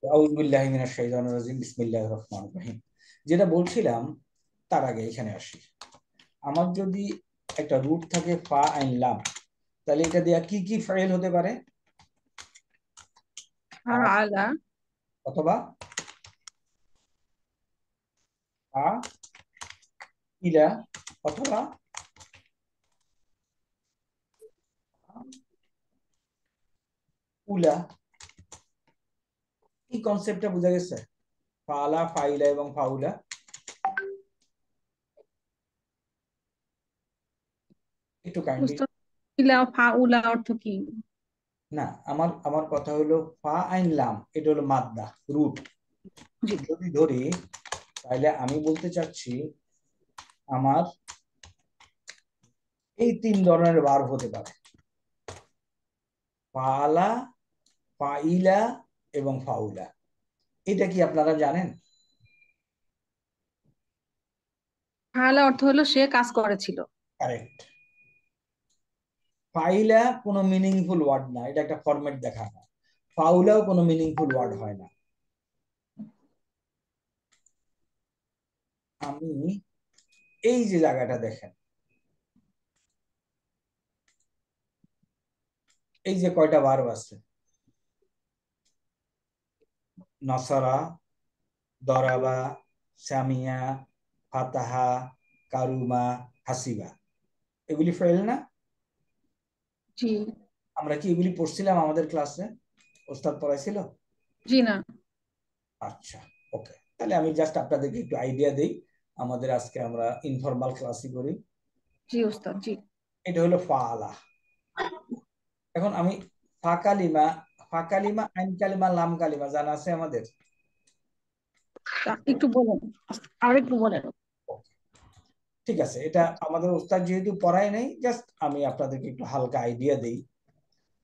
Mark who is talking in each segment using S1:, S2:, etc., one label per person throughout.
S1: আউযু বিল্লাহি মিনাশ শাইতানির রাজিম বিসমিল্লাহির রহমানির রহিম। যেটা বলছিলাম তার আগে এখানে আসি। আমার যদি একটা রুট থাকে ফা আইন লাম, তাহলে এটা দেয়া কি কি ফাইল হতে পারে?
S2: আলা।
S1: অথবা ফা ইলা, অথবা উলা। এই কনসেপ্টটা বোঝা গেছে? ফালা, ফাইলা এবং ফাউলা। একটু কাইন্ডলি।
S2: উস্তাদ, ইলা ফাউলা অর্থ কি?
S1: না, আমার আমার কথা হলো ফা আইন লাম এটা হলো মাদ্দা, রুট।
S2: জি।
S1: যদি ধরি তাহলে আমি বলতে চাচ্ছি আমার এই তিন ধরনের ভার্ব হতে পারে: ফালা, ফাইলা এবং ফাউলা। এটা কি আপনারা জানেন?
S2: ফাআলা অর্থ হলো সে কাজ করেছিল।
S1: কারেক্ট। ফাইলা কোনো মিনিংফুল ওয়ার্ড না, এটা একটা ফরম্যাট দেখা না। ফাউলাও কোনো মিনিংফুল ওয়ার্ড হয় না। আমি এই যে জায়গাটা দেখেন, এই যে কয়টা ভার্ব আছে: নসরা, দরাবা, সামিয়া, ফাতাহা, কারুমা, হাসিবা। এগুলি ফেল না?
S2: জি।
S1: আমরা কি এগুলি পড়ছিলাম আমাদের ক্লাসে? ওস্তাদ পড়াইছিল?
S2: জি না।
S1: আচ্ছা, ওকে। তাহলে আমি জাস্ট আপনাদেরকে একটু আইডিয়া দেই। আমাদের আজকে আমরা ইনফরমাল ক্লাসই করি।
S2: জি উস্তাদ, জি।
S1: এটা হলো ফাআলা। এখন আমি ফা কালিমা, ফা কালিমা, আইন কালিমা, লাম কালিমা জানা আছে আমাদের?
S2: একটু বলেন, আর একটু বলেন।
S1: Okay, ঠিক আছে। এটা আমাদের ওস্তাদ যেহেতু পড়ায় নাই, জাস্ট আমি আপনাদেরকে একটু হালকা আইডিয়া দেই।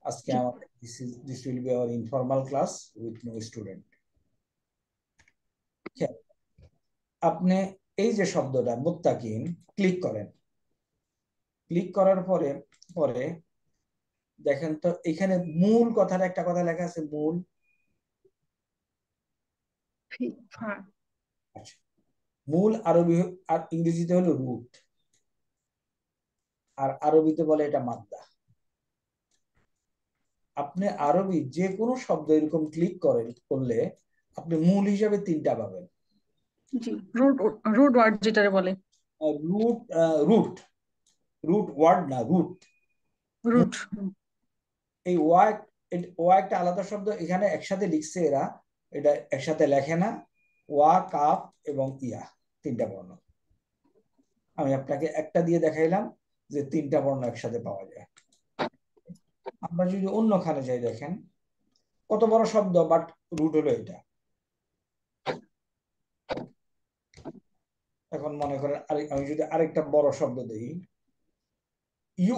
S1: আজকে
S2: জি।
S1: আমাদের this will be our informal class with no student. আপনি এই যে শব্দটা মুত্তাকিন, ক্লিক করেন। ক্লিক করার পরে পরে দেখেন তো এখানে মূল কথাটা, একটা কথা লেখা আছে মূল।
S2: ফা।
S1: আচ্ছা, মূল আরবি আর ইংরেজিতে হলো রুট, আর আরবিতে বলে এটা মাদ্দা। আপনি আরবি যে কোনো শব্দ এরকম ক্লিক করেন করলে আপনি মূল হিসাবে তিনটা পাবেন।
S2: জি। রুট। রুট ওয়ার্ড যেটারে বলে।
S1: রুট, রুট, রুট ওয়ার্ড না, রুট।
S2: রুট।
S1: এই ওয়ার্ড, ওয়া একটা আলাদা শব্দ, এখানে একসাথে লিখছে এরা, এটা একসাথে লেখে না। ওয়া, কাফ এবং ইয়া, তিনটা বর্ণ। আমি আপনাকে একটা দিয়ে দেখাইলাম যে তিনটা বর্ণ একসাথে পাওয়া যায়। আমরা যদি অন্যখানে যাই, দেখেন কত বড় শব্দ, বাট রুট হলো এটা। এখন মনে করেন আমি যদি আরেকটা বড় শব্দ দিই, ইউ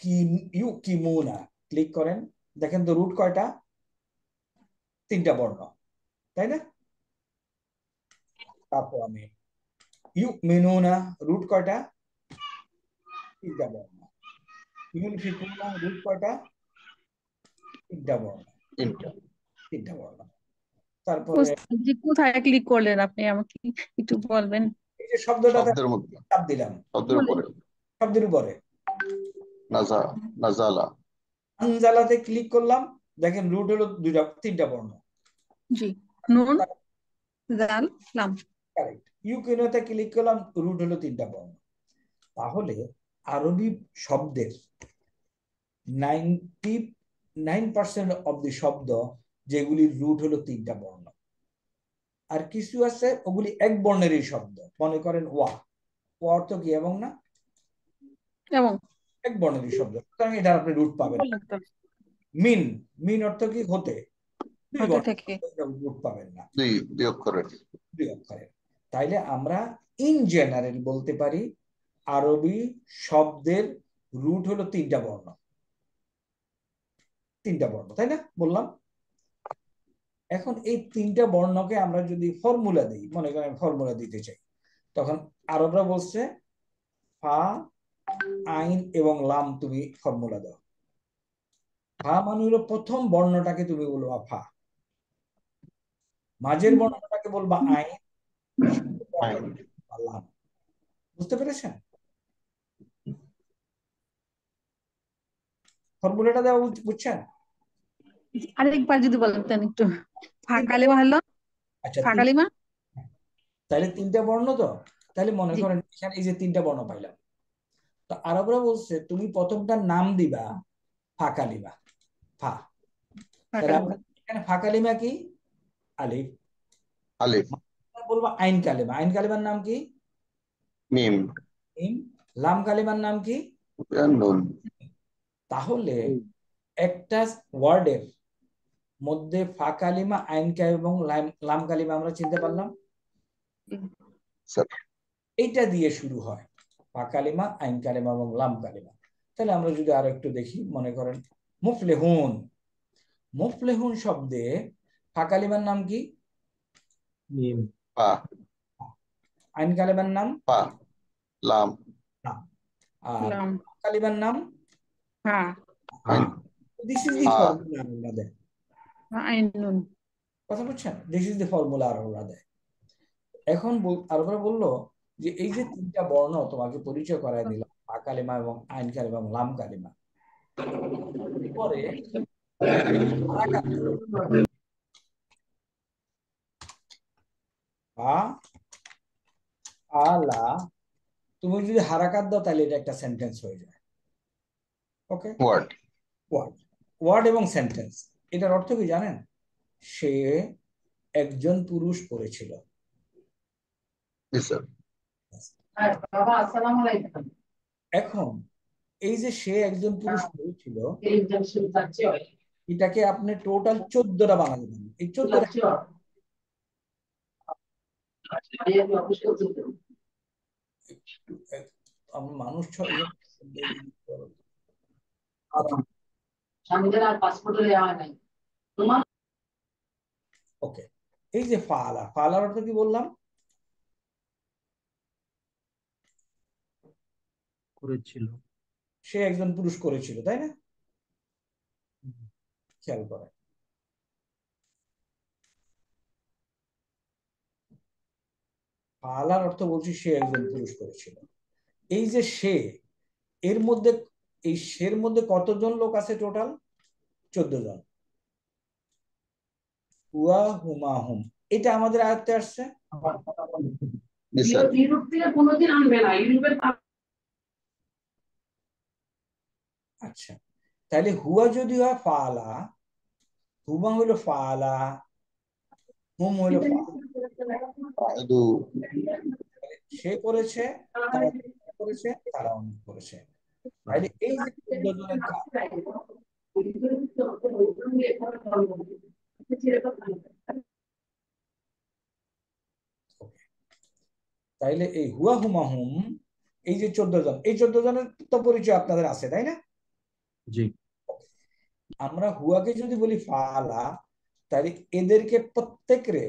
S1: কি, ইউ কি মুনা, ক্লিক করেন। দেখেন তো রুট কয়টা? তিনটা বর্ণ, তাই না? তারপর আমি ইউ মিনুনা, রুট কয়টা? তিনটা বর্ণ। ইউনফিকুনা, রুট কয়টা? তিনটা বর্ণ।
S3: তিনটা।
S1: তিনটা বর্ণ। তারপরে
S2: উস্তাদ জি, কোথায় ক্লিক করলেন আপনি আমাকে একটু বলবেন?
S1: এই যে শব্দটাতে
S3: শব্দের মধ্যে,
S1: চাপ দিলাম,
S3: শব্দের
S2: বলেন।
S3: উপরে।
S1: শব্দের উপরে
S3: নাজা, নাজালা।
S1: আনজালাতে ক্লিক করলাম। দেখেন রুট হলো দুইটা, তিনটা বর্ণ।
S2: জি। নুন, জাল, লাম।
S1: কারেক্ট। ইউকিনোতে ক্লিক করলাম, রুট হলো তিনটা বর্ণ। তাহলে আরবি শব্দের 99% অব দি শব্দ যেগুলির রুট হলো তিনটা বর্ণ। আর কিছু আছে ওগুলি এক বর্ণেরই শব্দ, মনে করেন ওয়া। ওয়া অর্থ কি এবং না?
S2: এবং।
S1: এক বর্ণেরই শব্দ, সুতরাং এটার আপনি রুট পাবেন না।
S2: বললেন তো।
S1: মিন, মিন অর্থ কি? হতে। দুই
S2: হতে
S1: বর্ণ,
S2: থেকে।
S1: রুট পাবেন না।
S3: দুই, দুই অক্ষরের।
S1: দুই অক্ষরের। তাইলে আমরা ইন জেনারেল বলতে পারি আরবি শব্দের রুট হলো তিনটা বর্ণ। তিনটা বর্ণ, তাই না বললাম? এখন এই তিনটা বর্ণকে আমরা যদি ফর্মুলা দিই, মনে করেন ফর্মুলা দিতে চাই, তখন আরবরা বলছে ফা, আইন এবং লাম তুমি ফর্মুলা দাও। ফা মানে হলো প্রথম বর্ণটাকে তুমি বলবা ফা। মাঝের বর্ণটাকে বলবা আইন,
S3: আইন।
S1: লাম। বুঝতে পেরেছেন? ফর্মুলাটা দেওয়া বুঝছেন?
S2: আরেকবার যদি বলতেন একটু।
S1: তিনটা
S2: ফাঁকালিমা
S1: বর্ণ।
S2: হলো
S1: আচ্ছা,
S2: ফাঁকালিমা।
S1: তাহলে তিনটা বর্ণ তো, তাহলে মনে
S2: জি।
S1: করেন এখানে এই যে তিনটা বর্ণ পাইলাম, তো আরবরা বলছে তুমি প্রথমটার নাম দিবা ফাঁকালিমা, ফা। তাহলে
S2: ফাঁকালিমা।
S1: আমরা এখানে ফাঁকালিমা কি? আলিফ।
S3: আলিফ।
S1: বলবো আইন কালিমা, আইন কালিমার নাম কি?
S3: মিম।
S1: মিম। লাম কালিমার নাম কি?
S3: নুন।
S1: তাহলে একটা ওয়ার্ডের মধ্যে ফা কালিমা, আইন কালিমা এবং লাম কালিমা আমরা চিনতে পারলাম।
S3: স্যার।
S1: এইটা দিয়ে শুরু হয়, ফা কালিমা, আইন কালিমা এবং লাম কালিমা। তাহলে আমরা যদি আরো একটু দেখি, মনে করেন মুফলেহুন। মুফলেহুন শব্দে ফা কালিমার নাম কি?
S4: মিম।
S3: পা।
S1: আইন কালিমার নাম
S3: পা। লাম।
S1: লাম। আর
S2: লাম।
S1: কালিমার নাম
S2: হ্যাঁ।
S3: আইন।
S1: দিস ইজ দি
S3: হা।
S1: ফর্মুলা আল্লাহ দেয়।
S2: আইন নুন।
S1: কথা বুঝছেন? This is the formula Allah দেয়। এখন আরবরা বললো যে এই যে তিনটা বর্ণ তোমাকে পরিচয় করায় দিলাম, ফা কালিমা এবং আইন কালিমা এবং লাম কালিমা, পরে হারাকাত ফা আলা, তুমি যদি হারাকাত দাও তাহলে এটা একটা সেন্টেন্স হয়ে যায়। ওকে,
S3: ওয়ার্ড।
S1: ওয়ার্ড, ওয়ার্ড এবং সেন্টেন্স। এটার অর্থ কি জানেন? সে একজন পুরুষ পড়েছিল।
S3: জি স্যার।
S4: বাবা আসসালামু আলাইকুম।
S1: এখন এই যে সে একজন পুরুষ পড়েছিল,
S4: এই জংশন যাচ্ছে
S1: এটাকে আপনি টোটাল 14টা বানাতে পারেন। এই 14টা
S4: যাচ্ছে এই আমি অফিস করতে
S1: মানুষ
S4: সন্ধ্যা আর পাসপোর্ট দেওয়া নাই তোমার।
S1: ওকে, এই যে ফালা, ফালার অর্থ কি বললাম?
S4: করেছিল।
S1: সে একজন পুরুষ করেছিল, তাই না? খেয়াল করে, ফালার অর্থ বলছি সে একজন পুরুষ করেছিল। এই যে সে, এর মধ্যে, এই সের মধ্যে কতজন লোক আছে টোটাল? 14 জন। হুয়া হুমা হুম, এটা আমাদের আয়ত্তে আসছে।
S3: জি স্যার।
S4: ইউরোপ থেকে কোনোদিন আনবে না ইউরোপের।
S1: আচ্ছা, তাহলে হুয়া যদি হয় ফালা, হুমা হইলো ফালা, হুম হইলো ফালা।
S3: আদু।
S1: সে করেছে, তারা করেছে, তারা অনেক করেছে। তাহলে এই যে 14 জনের কাজ, তাইলে এই হুয়া হুমা হুম, এই যে 14 জন, এই 14 জনের তো পরিচয় আপনাদের আছে, তাই না?
S4: জি।
S1: আমরা হুয়াকে যদি বলি ফালা, তাহলে এদেরকে প্রত্যেকরে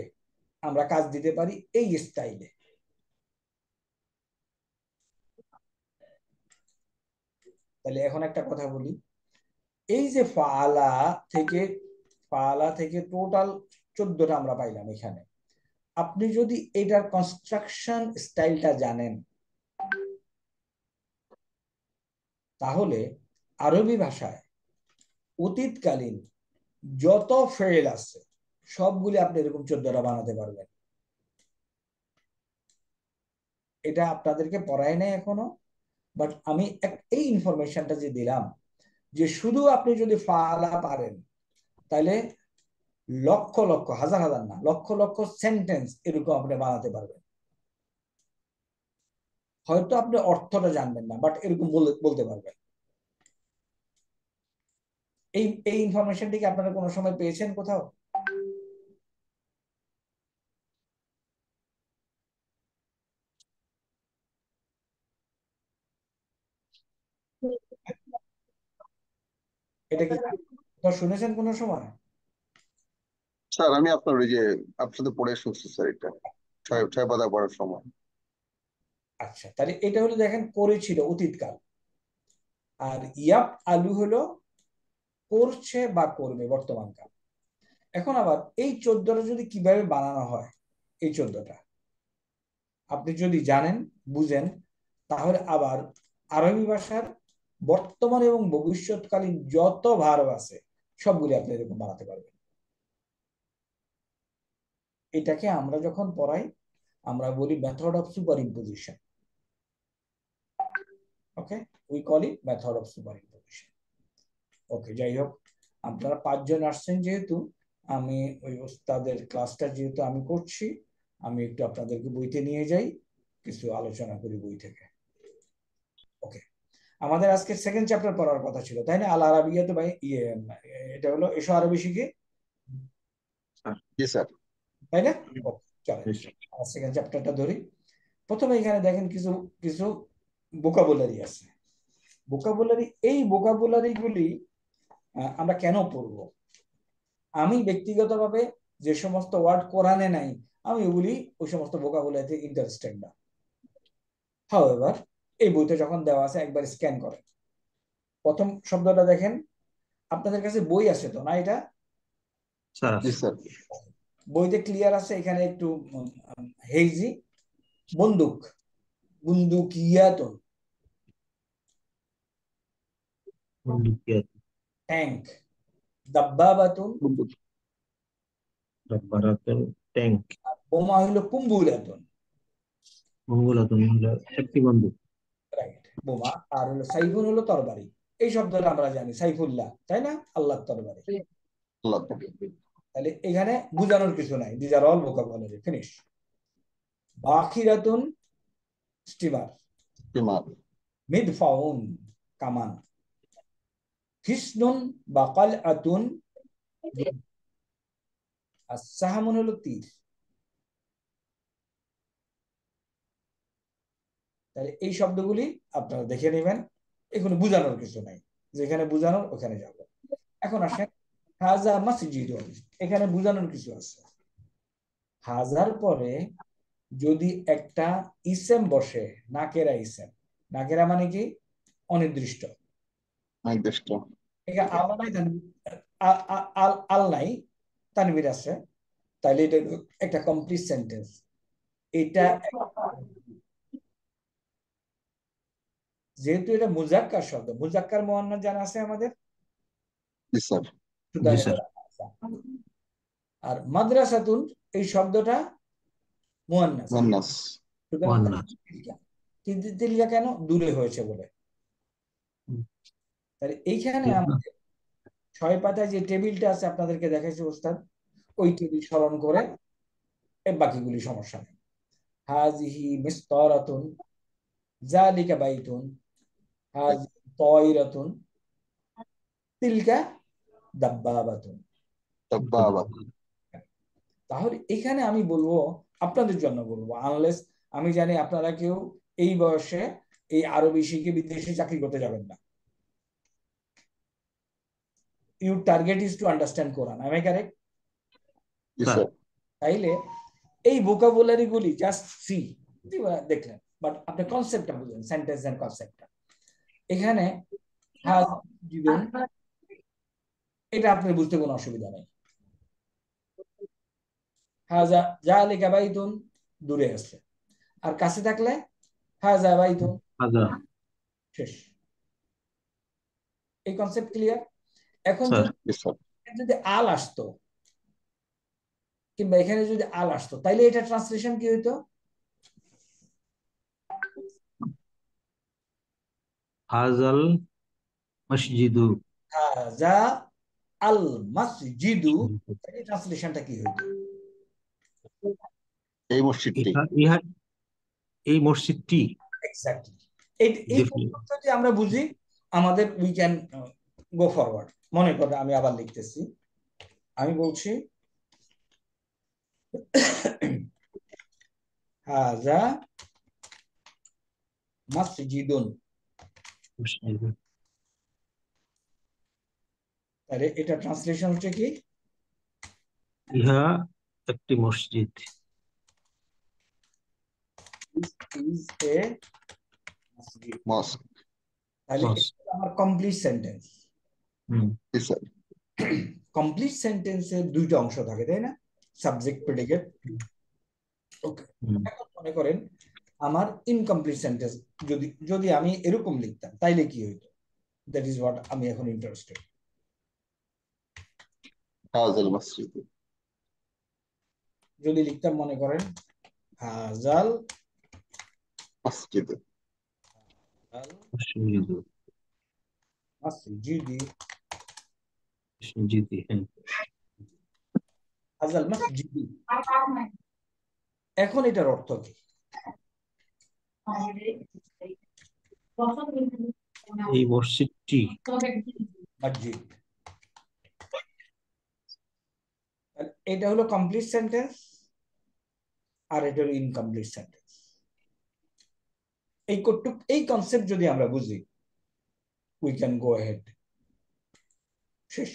S1: আমরা কাজ দিতে পারি এই স্টাইলে। তাহলে এখন একটা কথা বলি, এই যে ফালা থেকে টোটাল 14টা আমরা পাইলাম এখানে। আপনি যদি এটার কনস্ট্রাকশন স্টাইলটা জানেন, তাহলে আরবি ভাষায় অতীতকালীন যত ফেল আছে সবগুলি আপনি এরকম 14টা বানাতে পারবেন। এটা আপনাদেরকে পড়াই নাই এখনো, বাট আমি এই ইনফরমেশনটা যে দিলাম, যে শুধু আপনি যদি ফালা পারেন, তাহলে লক্ষ লক্ষ, হাজার হাজার না, লক্ষ লক্ষ সেন্টেন্স এরকম আপনি বানাতে পারবেন। হয়তো আপনি অর্থটা জানবেন না, বাট এরকম বলতে পারবেন। এই এই ইনফরমেশনটি কি আপনারা কোনো সময় পেয়েছেন কোথাও? এটা কি শুনেছেন কোনো সময়?
S3: স্যার আমি আপনার ওই যে আপনার সাথে পড়ে শুনছি স্যার, এটা ছয় ছয় পাতা পড়ার সময়।
S1: আচ্ছা, তাহলে এটা হলো দেখেন করেছিল অতীতকাল, আর ইয়াপ আলু হলো করছে বা করবে বর্তমান কাল। এখন আবার এই 14টা যদি কিভাবে বানানো হয়, এই 14টা আপনি যদি জানেন, বুঝেন, তাহলে আবার আরবি ভাষার বর্তমান এবং ভবিষ্যৎকালীন যত ভার্ব আছে সবগুলি আপনি এরকম বানাতে পারবেন। এটাকে আমরা যখন পড়াই আমরা বলি method of superimposition. Okay, we call it method of superimposition. Okay, যাই হোক, আপনারা 5 জন আসছেন যেহেতু, আমি ওই ওস্তাদের ক্লাসটা যেহেতু আমি করছি, আমি একটু আপনাদেরকে বইতে নিয়ে যাই, কিছু আলোচনা করি বই থেকে। ওকে, আমাদের আজকে সেকেন্ড চ্যাপ্টার পড়ার কথা ছিল, তাই না? আল আরাবিয়াতে ভাই এটা হলো এসো আরবি শিখি,
S3: জি স্যার।
S1: তাই না? চলেন সেকেন্ড চ্যাপ্টারটা ধরি। প্রথমে এখানে দেখেন কিছু কিছু ভোকাবুলারি আছে। ভোকাবুলারি, এই ভোকাবুলারি গুলি আমরা কেন পড়বো? আমি ব্যক্তিগতভাবে যে সমস্ত ওয়ার্ড কোরআনে নাই, আমি ওগুলি ওই সমস্ত ভোকাবুলারিতে ইন্টারেস্টেড না। হাউএভার, এই বইতে যখন দেওয়া আছে একবার স্ক্যান করেন। প্রথম শব্দটা দেখেন, আপনাদের কাছে বই আছে তো না? এটা
S3: জি স্যার।
S1: বইতে ক্লিয়ার আছে, এখানে একটু হেজি। বন্দুক, বুন্দুকিয়াতুন। ট্যাঙ্ক, দাব্বাবাতুন।
S4: ট্যাঙ্ক।
S1: বোমা হইলো কুম্বুলাতুন।
S4: একটি বন্দুক।
S1: রাইট, বোমা। আর হলো সাইফুন হলো তরবারি। এই শব্দটা আমরা জানি, সাইফুল্লাহ, তাই না? আল্লাহর তরবারি। তাহলে এখানে বুঝানোর কিছু নাই, this are all vocabulary, finish. বাখিরাতুন, স্টিমার। মিদফাউন, কামান। হিসনুন বা কালআতুন, আর সাহামুন হলো তীর। তাহলে এই শব্দগুলি আপনারা দেখে নেবেন, এখানে বুঝানোর কিছু নাই, যেখানে বুঝানোর ওখানে যাব। এখন আসেন হাজা মাসজিদুন, এখানে বুঝানোর কিছু আছে। হাজার পরে যদি একটা ইসেম বসে, নাকেরা ইসেম, নাকেরা মানে কি? অনির্দিষ্ট। এখানে আল্লাহ নাই, আল নাই, তানবির আছে, তাহলে এটা একটা কমপ্লিট সেন্টেন্স। এটা যেহেতু এটা মুজাক্কার শব্দ, মুজাক্কার মুয়ান্নাস জানা আছে আমাদের, আর মাদ্রাসাতুন এই শব্দটা মুয়ান্নাস। কিন্তু তিলকা কেন? দূরে হয়েছে বলে। তাহলে এইখানে আমাদের 6 পাতায় যে টেবিলটা আছে আপনাদেরকে দেখাইছে ওস্তাদ, ওই টেবিল স্মরণ করে বাকিগুলি সমস্যা নেই। হাজিহি মিসতারাতুন, জালিকা বাইতুন, হাজিহি তায়রাতুন, তিলকা দাব্বাবাতুন। তাহলে এখানে আমি বলবো, আপনাদের জন্য বলবো, আনলেস আমি জানি আপনারা কেউ এই বয়সে এই আরবি শিখে বিদেশে চাকরি করতে যাবেন না। Your target is to understand Quran, am I correct? তাইলে এই ভোকাবুলারি গুলি জাস্ট সি, দেখলেন, বাট আপনি কনসেপ্টটা বুঝলেন, সেন্টেন্স এন্ড কনসেপ্টটা। এখানে এটা আপনি বুঝতে কোনো অসুবিধা নেই। হাজা জালিকা বাইতুন দূরে আছে, আর কাছে থাকলে হাজা বাইতুন, শেষ। এই কনসেপ্ট ক্লিয়ার? এখন যদি আল আসতো, কিংবা এখানে যদি আল আসতো, তাইলে এটা ট্রান্সলেশন কি হইতো?
S4: হাজাল মসজিদু।
S1: হাজা আল মসজিদু, ট্রান্সলেশনটা কি হইতো?
S3: এই মসজিদটি।
S4: এই মসজিদটি।
S1: এক্স্যাক্টলি। এই যদি আমরা বুঝি, আমাদের উই ক্যান গো ফরওয়ার্ড। মনে করে আমি আবার লিখতেছি, আমি বলছি হাজা মসজিদুন, তাহলে এটা ট্রান্সলেশন হচ্ছে কি?
S4: ইহা একটি মসজিদ।
S1: তাহলে আমার কমপ্লিট সেন্টেন্স। কমপ্লিট সেন্টেন্সের দুইটা অংশ থাকে, তাই না? Subject, predicate. ওকে, এখন মনে করেন আমার ইনকমপ্লিট সেন্টেন্স যদি যদি আমি এরকম লিখতাম তাইলে কি হইতো? দ্যাট ইজ হোয়াট আমি এখন ইন্টারেস্টেড।
S3: হাজাল মসজিদু।
S1: যদি লিখতাম মনে করেন হাজাল
S3: মসজিদু।
S4: মসজিদু।
S1: মসজিদি,
S4: মসজিদি, হ্যাঁ।
S1: হাজাল মসজিদি। এখন এটার অর্থ কি?
S4: এই মসজিদটি
S1: মসজিদ। এটা হলো কমপ্লিট সেন্টেন্স আর এটা হলো ইনকমপ্লিট সেন্টেন্স। এই কনসেপ্ট যদি আমরা বুঝি, উই ক্যান গো অ্যাহেড। শেষ।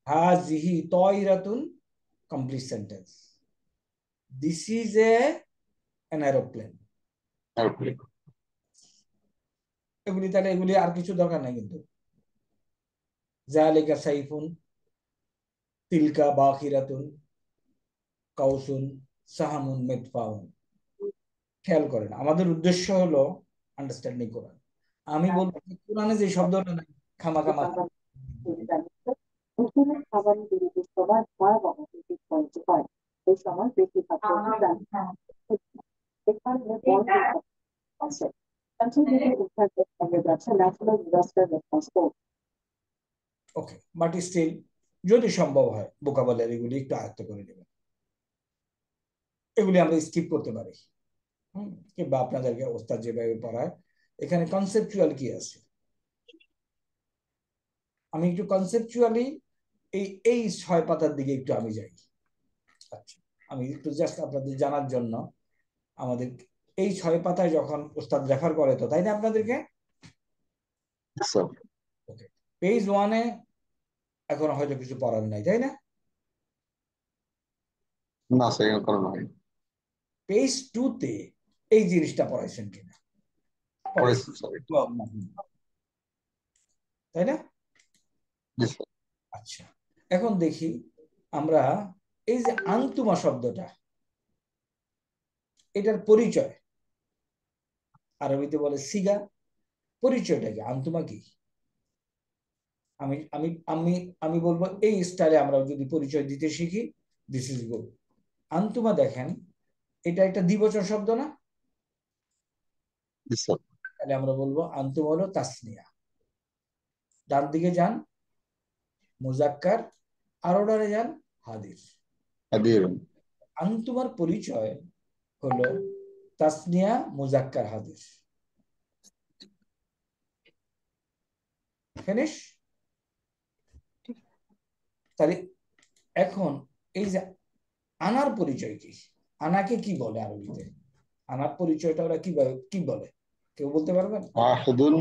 S1: হাজিহি তায়রাতুন, complete sentence. This is an aeroplane.
S3: Aeroplane.
S1: এগুলি আর কিছু দরকার নাই কিন্তু। জালিকা সাইফুন, তিলকা বাখিরাতুন, কাউসুন, সাহামুন, মিদফাউন। খেয়াল করেন, আমাদের উদ্দেশ্য হলো আন্ডারস্ট্যান্ডিং কোরআন। আমি বলবো কোরআনে যে শব্দটা নাই খামাখামা
S5: খাবারের বিরুদ্ধে সবার ভয়াবহ পরিচিত হয়। এই সময় বেশিরভাগ আছে। National Disaster Response Force.
S1: Okay, but still যদি সম্ভব হয় ভোকাবুলারি এগুলি একটু আয়ত্ত করে নেবেন। এগুলি আমরা স্কিপ করতে পারি, কিংবা আপনাদেরকে ওস্তাদ যেভাবে পড়ায় এখানে কনসেপচুয়াল কি আছে, আমি একটু কনসেপচুয়ালি এই 6 পাতার দিকে একটু আমি যাই। আচ্ছা, আমি একটু জাস্ট আপনাদের জানার জন্য, আমাদের এই 6 পাতায় যখন ওস্তাদ রেফার করে তো, তাই না আপনাদেরকে? ওকে, পেজ 1-এ এখন হয়তো কিছু পড়ার নাই, তাই না?
S3: না সেকেন্ড করা নয়।
S1: পেজ 2-তে এই জিনিসটা পড়াইছেন কিনা?
S3: পড়েছি স্যার।
S1: তাই না?
S3: জি স্যার।
S1: আচ্ছা, এখন দেখি আমরা এই যে আন্তুমা শব্দটা, এটার পরিচয় আরবিতে বলে সিগা। পরিচয়টা কি? আন্তুমা কি? আমি আমি আমি আমি বলবো এই স্টাইলে আমরা যদি পরিচয় দিতে শিখি, দিস ইজ গুড। আন্তুমা দেখেন, এটা একটা দ্বিবচন শব্দ না?
S3: জি স্যার।
S1: তাহলে আমরা বলবো আন্তুমা হলো তাসনিয়া। ডান দিকে যান মুজাক্কার, আর অর্ডারে যান হাদির।
S3: হাদির।
S1: আন্তুমার পরিচয় হলো তাসনিয়া, মুজাক্কার, হাদির। ফিনিশ? তাহলে এখন এই যে আনার পরিচয় কি? আনাকে কি বলে আরবিতে? আনার পরিচয়টা ওরা কিভাবে কি বলে, কেউ বলতে পারবেন?
S3: ওয়াহিদুন।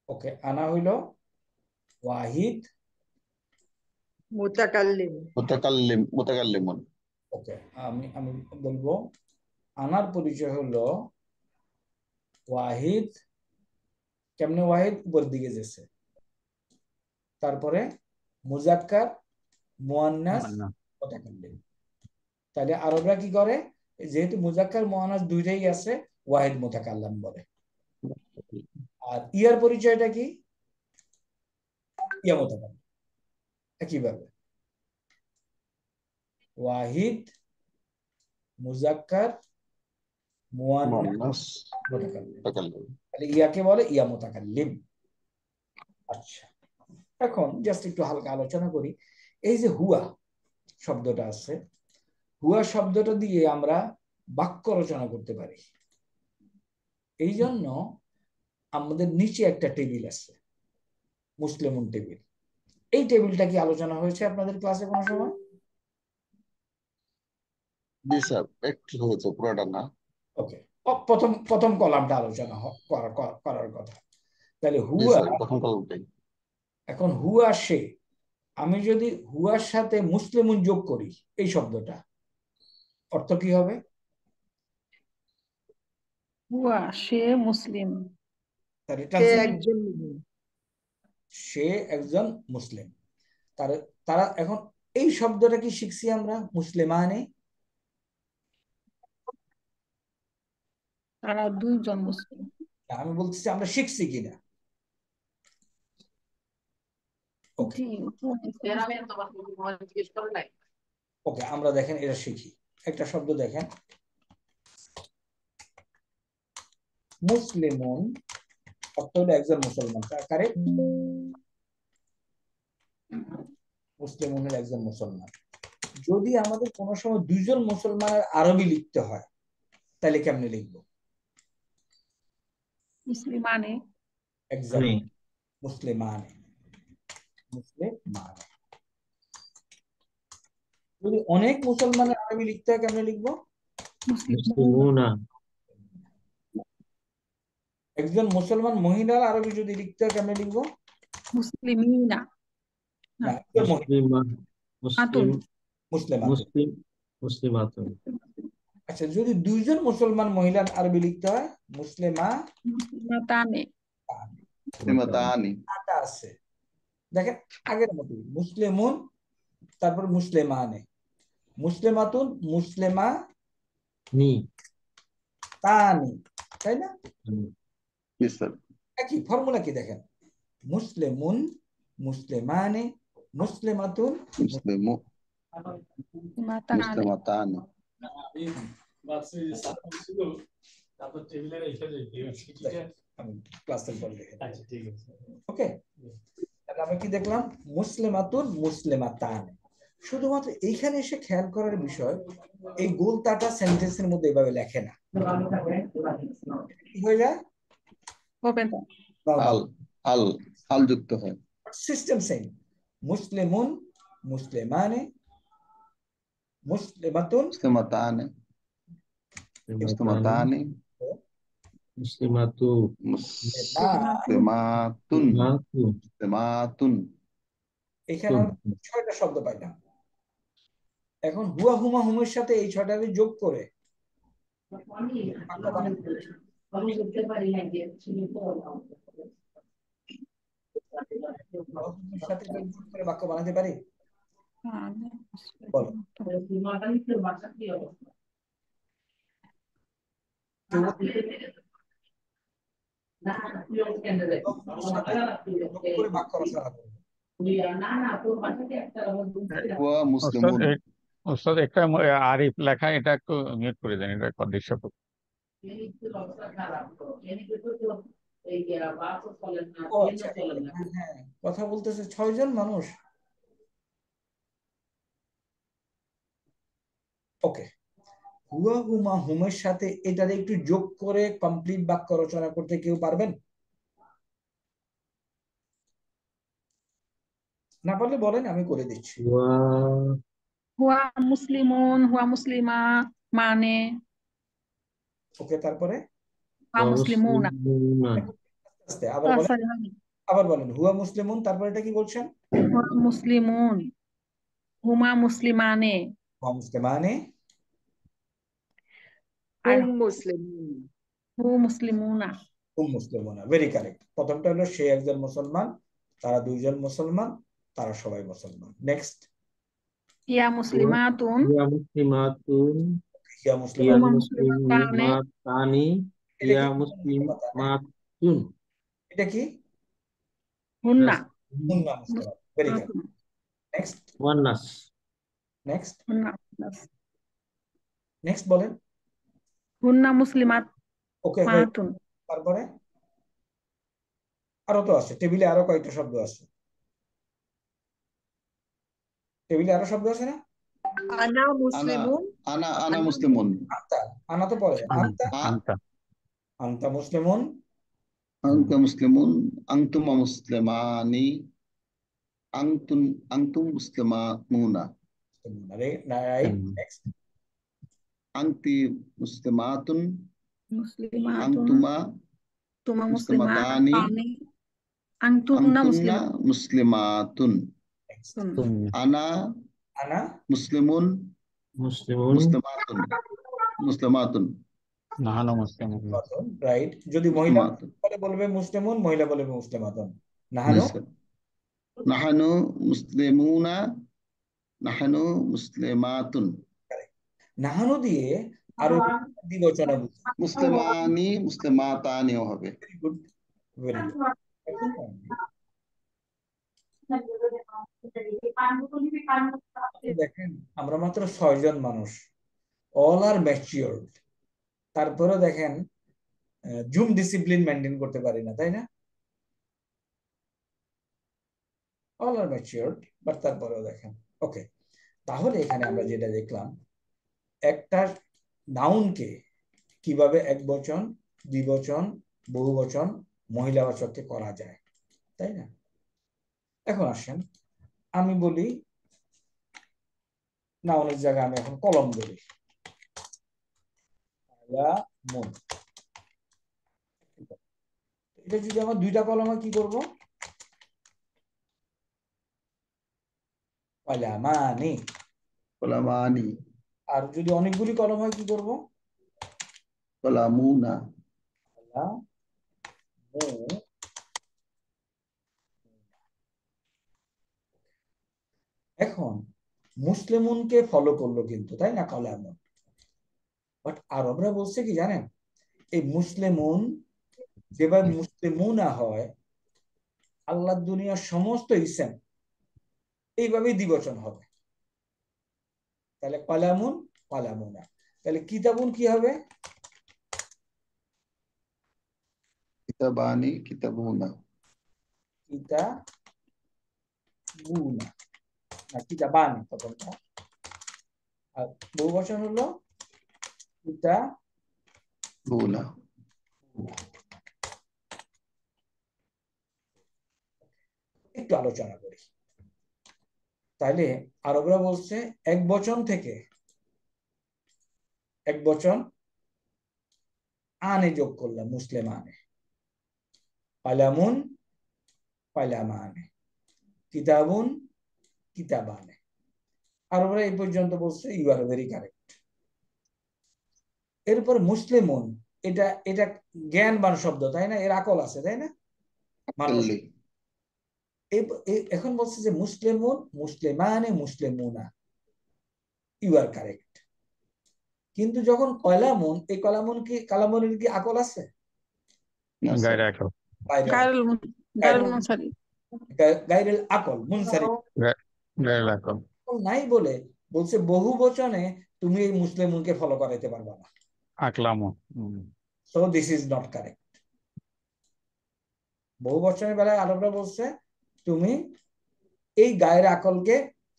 S1: ওকে, আনা হইল ওয়াহিদ
S2: মুতাকাল্লিম।
S3: মুতাকাল্লিমুন।
S1: ওকে, আমি আমি বলবো আনার পরিচয় হলো ওয়াহিদ। কেমনে ওয়াহিদ? উপর দিকে যেছে, তারপরে মুজাক্কার, মুয়ান্নাস, মুতাকাল্লিম। তাহলে আরবরা কি করে? যেহেতু মুজাক্কার মুয়ান্নাস দুইটাই আছে, ওয়াহিদ মুতাকাল্লাম বলে। আর ইয়ার পরিচয়টা কি? ইয়া মুতাকাল্লিম। একইভাবে ওয়াহিদ, মুজাক্কার, মুয়ান্নাস,
S3: মুয়ান্নাস,
S1: মুতাকাল্লিম।
S3: মুতাকাল্লিম।
S1: তাহলে ইয়াকে বলে ইয়া মুতাকাল্লিম। আচ্ছা, এখন জাস্ট একটু হালকা আলোচনা করি। এই যে হুয়া শব্দটা আছে, হুয়া শব্দটা দিয়ে আমরা বাক্য রচনা করতে পারি। এই জন্য আমাদের নিচে একটা টেবিল আছে, মুসলিমুন টেবিল। এই টেবিলটা কি আলোচনা হয়েছে আপনাদের ক্লাসে কোনো সময়?
S3: জি স্যার, একটু হয়েছে, পুরোটা না।
S1: ওকে, প্রথম প্রথম কলামটা আলোচনা করার কথা। তাহলে
S3: জি
S1: হুয়া,
S3: স্যার, প্রথম কলমটাই।
S1: এখন হুয়া সে, আমি যদি হুয়ার সাথে মুসলিমুন যোগ করি এই শব্দটা, অর্থ কি হবে?
S2: হুয়া সে মুসলিম।
S1: তাহলে
S2: সে একজন মুসলিম।
S1: সে একজন মুসলিম। তারা তারা এখন এই শব্দটা কি শিখছি আমরা মুসলিমানে?
S2: তারা দুইজন মুসলিম।
S1: না, আমি বলতেছি আমরা শিখছি কিনা। ওকে
S2: জি,
S1: ওকে, আমরা দেখেন এটা শিখি। একটা শব্দ দেখেন, মুসলিমুন অর্থ হলো একজন মুসলমান। কারেক্ট? মুসলিমুনের একজন মুসলমান। যদি আমাদের কোনো সময় দুইজন মুসলমানের আরবি লিখতে হয় তাহলে কেমনে লিখবো?
S2: মুসলিমানে।
S1: এক্সাম্পল, মুসলিমানে, মুসলিমানে। যদি অনেক মুসলমানের আরবি লিখতে হয় কেমনে লিখবো?
S2: মুসলিমুনা।
S1: একজন মুসলমান মহিলার আরবি যদি লিখতে হয় কেমনে লিখবো?
S2: মুসলিমিনা।
S1: না, একজন মহিলা,
S2: আতুন।
S1: মুসলিমাতুন।
S4: মুসলিমাতুন।
S1: আচ্ছা, যদি দুইজন মুসলমান মহিলার আরবি লিখতে হয় মুসলিমা
S2: মুসলিমাতানে।
S3: মুসলিমাতানি।
S1: আটা আছে, দেখেন আগের মতো মুসলিমুন, তারপর মুসলিমানে, মুসলিমাতুন, মুসলিমা
S4: নি।
S1: তানি, তাই না?
S3: Yes, sir.
S1: একই ফর্মুলা কি দেখেন, মুসলিমুন, মুসলিমানে, মুসলিমাতুন,
S3: Muslimu,
S2: মুসলিমাতানে।
S3: Muslimatani.
S1: আমি ক্লাসের পর দেখেন। ওকে, তাহলে আমরা কি দেখলাম? মুসলিমাতুন, মুসলিমাতান। শুধুমাত্র এইখানে এসে খেয়াল করার বিষয়, এই গোলতাটা সেন্টেন্সের মধ্যে এভাবে লেখে না। কি হয়ে যায়?
S2: হবে না।
S3: আল আল যুক্ত হয়।
S1: সিস্টেম সেম, মুসলিমুন, মুসলিমানে, মুসলিমাতুন,
S3: মুসলিমাতানি, মুসলিমাতানি,
S4: মুসলিমাতু।
S3: মুসলিমাতুন, মুসলিমাতুন।
S1: এখানে আমরা 6টা শব্দ পাইলাম। এখন হুয়া হুমা হুমের সাথে এই 6টাকে যোগ করে হুমের সাথে যোগ করে বাক্য বানাতে পারি? বলো। কেউ যোগ করে বাক্য রচনা করবে।
S3: হুয়া মুসলিমুন।
S6: ওস্তাদ একটা আরিফ লেখা, এটা একটু মিউট করে দেন, এটা ডিস্টার্ব।
S1: ও আচ্ছা, হ্যাঁ, কথা বলতেছে 6 জন মানুষ। ওকে, হুয়া হুমা হুমের সাথে এটার একটু যোগ করে কমপ্লিট বাক্য রচনা করতে কেউ পারবেন? না পারলে বলেন, আমি করে দিচ্ছি।
S2: হুয়া মুসলিমুন, হুয়া মুসলিমা মানে।
S1: ওকে, তারপরে
S2: হুয়া মুসলিমুনা।
S1: আস্তে আবার বলেন, আবার বলেন, হুয়া মুসলিমুন, তারপরে এটা কি বলছেন?
S2: হুয়া মুসলিমুন, হুমা মুসলিমানে,
S1: হুয়া মুসলিমানে,
S2: আর
S5: হুম মুসলিমুন।
S2: হু মুসলিমুনা।
S1: হুম মুসলিমুনা। Very correct. প্রথমটা হলো সে একজন মুসলমান, তারা দুইজন মুসলমান, তারা সবাই মুসলমান। নেক্সট,
S2: ইয়া মুসলিমাতুন,
S4: ইয়া মুসলিমাতুন,
S1: হিয়া
S4: ইয়া
S1: মুসলিমান।
S4: মুসলিমাতানি,
S1: এটা
S4: ইয়া
S1: কি?
S4: মুসলিমাতুন।
S1: এটা কি?
S2: হুন্না।
S1: হুন্না মুসলিমাত। Very correct. নেক্সট,
S4: ওয়ান্নাস।
S1: নেক্সট,
S2: হুন্না।
S1: নেক্সট বলেন।
S2: হুন্না মুসলিমাত
S1: ওকে,
S2: মাতুন।
S1: তারপরে আরো তো আছে, টেবিলে আরো কয়েকটা শব্দ আছে। টেবিলে আরো শব্দ আছে না?
S5: আনা মুসলিমুন।
S3: আনা মুসলিমুন।
S1: আন্তা, আনা তো পরে, আন্তা,
S6: আনতা।
S1: আন্তা মুসলিমুন,
S3: আনতা মুসলিমুন, আনতুমা মুসলিমানি, আনতুম মুসলিমাতুনা,
S1: রাইট। নেক্সট,
S3: আনতি মুসলিমাতুন,
S2: মুসলিমাতুন,
S3: আনতুমা
S2: তুমা
S3: মুসলিমাতানি,
S2: মুসলিমাতানি, আনতুন্না
S3: আনতুন্না মুসলিমাতুন,
S1: নেক্সট,
S3: আনা
S1: আনা
S3: মুসলিমুন,
S4: মুসলিমুন।
S3: মুসলিমাতুন, মুসলিমাতুন,
S6: নাহানো মুসলিম।
S1: রাইট। যদি মহিলা
S3: মুসলিমাতুন।
S1: বলে বলবে মুসলিমুন, মহিলা বলবে মুসলিমাতুন। নাহানু,
S3: Yes, sir. নাহানু মুসলিমুনা, নাহানু মুসলিমাতুন।
S1: নাহানু দিয়ে আরো দ্বিবচনে বুঝি।
S3: মুসলিমানি মুসলিমাতানিও হবে।
S1: Very good, very good. এখন দেখেন আমরা মাত্র 6 জন মানুষ, অল আর ম্যাচিওরড, তারপরে দেখেন জুম ডিসিপ্লিন মেনটেন করতে পারি না, তাই না? অল আর ম্যাচিওরড, বাট তারপরেও দেখেন। ওকে, তাহলে এখানে আমরা যেটা দেখলাম, একটা নাউনকে কিভাবে একবচন, দ্বিবচন, বহুবচন, মহিলাবাচককে করা যায়, তাই না? এখন আসেন আমি বলি নাউনের জায়গায় আমি এখন কলম ধরি, মন। এটা যদি আমার 2টা কলম হয় কি করব? কলামানি।
S3: কলামানি,
S1: আর যদি অনেকগুলি কলম হয় কি করব?
S3: কলামুনা।
S1: কলামু। এখন মুসলিমুনকে ফলো করলো কিন্তু, তাই না, কলামুন। বাট আরবরা বলছে কি জানেন, এই মুসলিমুন যেভাবে মুসলিমুনা হয়, আল্লাহ দুনিয়ার সমস্ত ইসেম এইভাবেই দ্বিবচন হবে। তাহলে কলামুন, কলামুনা। তাহলে কিতাবুন কি হবে?
S3: কিতাবানি, কিতাবুনা।
S1: কিতাবুনা, না কিতাবানি প্রথমটা। আর বহুবচন হলো কিতাবুনা।
S3: বুনা।
S1: একটু আলোচনা করি। তাইলে আরবরা বলছে এক বচন থেকে এক বচন আনে যোগ করলাম, মুসলিম আনে, পালামুন, পালামানে, কিতাবুন, কিতাবানে। আরবরা এই পর্যন্ত বলছে ইউ আর ভেরি কারেক্ট। এরপর মুসলিমুন, এটা এটা জ্ঞানবান শব্দ, তাই না? এর আকল আছে, তাই না? মানুষ
S3: আক্কালি।
S1: এখন বলছে যে মুসলিমুন, মুসলিমানে, মুসলিমুনা, ইউ আর কারেক্ট। কিন্তু যখন কলামুন, এই কালামুনের কি আকল আছে?
S3: না স্যার।
S6: গায়রে আকল।
S2: গায়রুল মুনসারিফ।
S1: গাইরেল আকল, মুনসারিফ
S6: গায়রে আকল।
S1: নাই বলে বলছে বহু বচনে তুমি এই মুসলিমুনকে ফলো করাইতে পারবা না।
S6: আকলামু।
S1: So this is not correct. বহু বচনের বেলায় আরবরা বলছে তুমি এই গায়ের আকলকে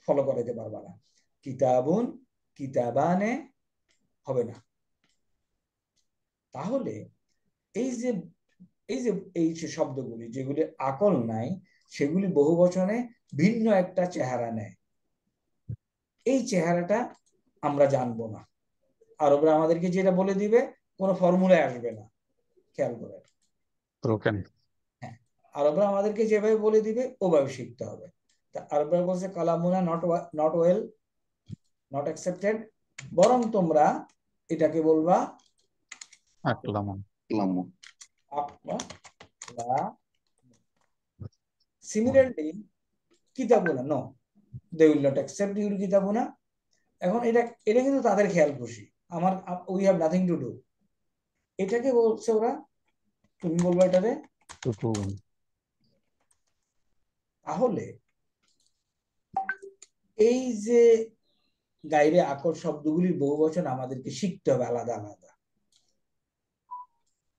S1: ফলো করাইতে পারবা না। কিতাবুন, কিতাবানে হবে না। তাহলে এই যে এই যে শব্দগুলি যেগুলি আকল নাই, সেগুলি বহু বচনে ভিন্ন একটা চেহারা নেয়। এই চেহারাটা আমরা জানবো না। আরবরা আমাদেরকে যেটা বলে দিবে কোনো ফর্মুলায় আসবে না, খেয়াল করে।
S6: ব্রোকেন।
S1: হ্যাঁ, আরবরা আমাদেরকে যেভাবে বলে দিবে ওভাবে শিখতে হবে। তা আরবরা বলছে কালামুনা নট ওয়েল, নট অ্যাকসেপ্টেড, বরং তোমরা এটাকে বলবা
S6: আকলামু।
S3: আকলামু।
S1: সিমিলারলি কিতাবুনা, no, they will not accept your কিতাবুনা। এখন এটা এটা কিন্তু তাদের খেয়াল খুশি, আমার we have nothing to do. এটাকে বলছে ওরা, তুমি বলবা এটারে
S6: তুতুন।
S1: তাহলে এই যে গাইরে আকর শব্দগুলির বহু বচন আমাদেরকে শিখতে হবে আলাদা আলাদা।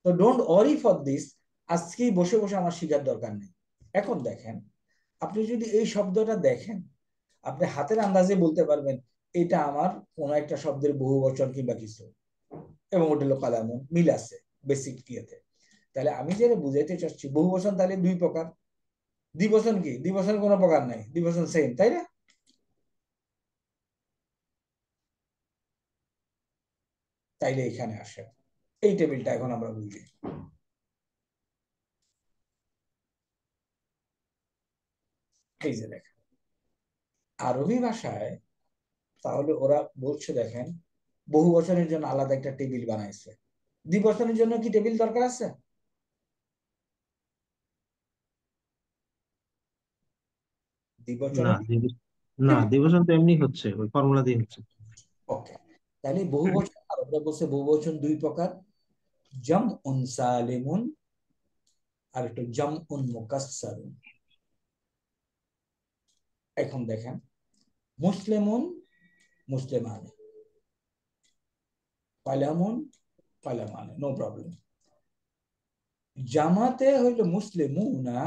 S1: তো ডোন্ট ওয়ারি ফর দিস, আজকেই বসে বসে আমার শিখার দরকার নেই। এখন দেখেন, আপনি যদি এই শব্দটা দেখেন, আপনি হাতের আন্দাজে বলতে পারবেন এটা আমার কোন একটা শব্দের বহু বচন কিংবা কিছু, এবং ওটা হলো কালামুন, মিল আছে বেসিক ইয়েতে। তাহলে আমি যেটা বুঝাইতে চাচ্ছি, বহু বচন তাহলে 2 প্রকার, দ্বিবচন কি? দ্বিবচন কোনো প্রকার নাই, দ্বিবচন সেম, তাই না? তাইলে এখানে আসে এই টেবিলটা এখন আমরা বুঝি। এই যে দেখেন আরবি ভাষায়, তাহলে ওরা বলছে দেখেন বহু বচনের জন্য আলাদা একটা টেবিল বানাইছে, দ্বিবচনের জন্য কি টেবিল দরকার আছে? দ্বিবচন
S4: না না, দ্বিবচন তো এমনি হচ্ছে, ওই ফর্মুলা দিয়ে হচ্ছে।
S1: ওকে, তাহলে বহুবচন আরবরা বলছে বহুবচন দুই প্রকার, জামউন সালিমুন আর একটা জামউন মুকাসসারুন। এখন দেখেন মুসলিমুন মুসলিমানে, কালামুন কালামানে, নো প্রবলেম। জামাতে হইলো মুসলিমুনা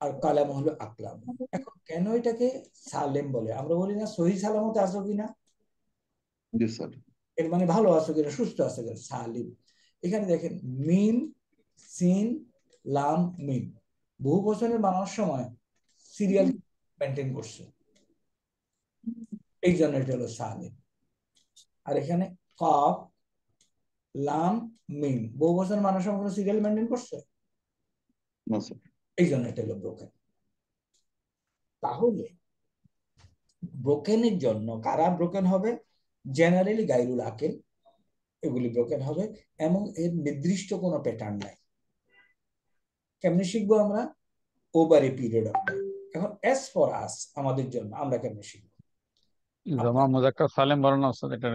S1: আর কালাম হলো আকলাম। এখন কেন এটাকে সালেম বলে? আমরা বলি না সহি সালামতে আছো কিনা,
S3: জি স্যার।
S1: এর মানে ভালো আছো কিনা, সুস্থ আছো কিনা, সালিম। এখানে দেখেন মিম সিন লাম মিম বহু বচনের বানানোর সময় সিরিয়াল মেনটেন করছে, এই জন্য এটা হলো সালিম। আর এখানে কফ লাম মিম বহু বচনের বানানোর সময় কোনো সিরিয়াল মেনটেন করছে,
S3: না স্যার।
S1: এই জন্য এটা হলো ব্রোকেন। তাহলে ব্রোকেনের জন্য কারা ব্রোকেন হবে? জেনারেলি গায়রুল আকিল, এগুলি ব্রোকেন হবে, এবং এর নির্দিষ্ট কোনো প্যাটার্ন নাই। কেমনে শিখবো আমরা? Over a period of time. এখন এস ফর আস, আমাদের জন্য আমরা কেমনে শিখবো?
S6: জমা মুজাক্কার সালেম বলেন না ওস্তাদ, এটা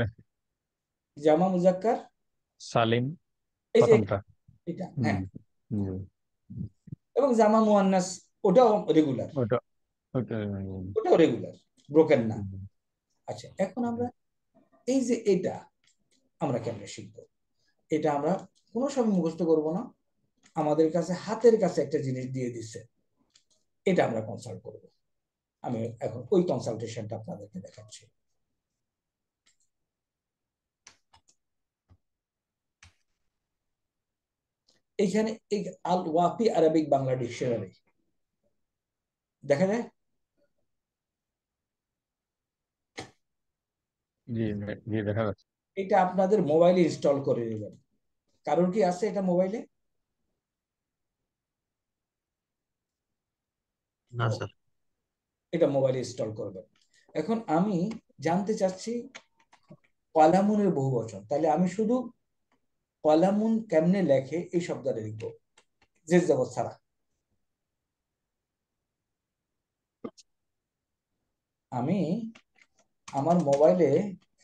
S1: জামা মুজাক্কার
S6: সালিম
S1: এই যে
S6: প্রথমটা।
S1: এটা,
S6: হুম
S1: হ্যাঁ,
S6: হুম,
S1: এবং জামা মুয়ান্নাস ওটাও রেগুলার,
S6: ওটা ওটা
S1: ওটাও রেগুলার, ব্রোকেন না।
S6: হুম,
S1: আচ্ছা, এখন আমরা এই যে এটা আমরা কেমনে শিখবো? এটা আমরা কোনো সময় মুখস্থ করবো না, আমাদের কাছে হাতের কাছে একটা জিনিস দিয়ে দিচ্ছে, এটা আমরা কনসাল্ট করব। আমি এখন ওই কনসালটেশনটা আপনাদেরকে দেখাচ্ছি। এইখানে এই আল ওয়াফি আরবিক বাংলা ডিকশনারি দেখা যায়।
S6: জি জি দেখা যাচ্ছে।
S1: এটা আপনাদের মোবাইলে ইনস্টল করে নেবেন। কারোর কি আছে এটা মোবাইলে?
S4: না স্যার।
S1: এটা মোবাইলে ইনস্টল করবেন। এখন আমি জানতে চাচ্ছি কলামুনের বহু বচন, তাহলে আমি শুধু কলামুন কেমনে লেখে এই শব্দটা লিখবো, যে জবর ছাড়া। আমি আমার মোবাইলে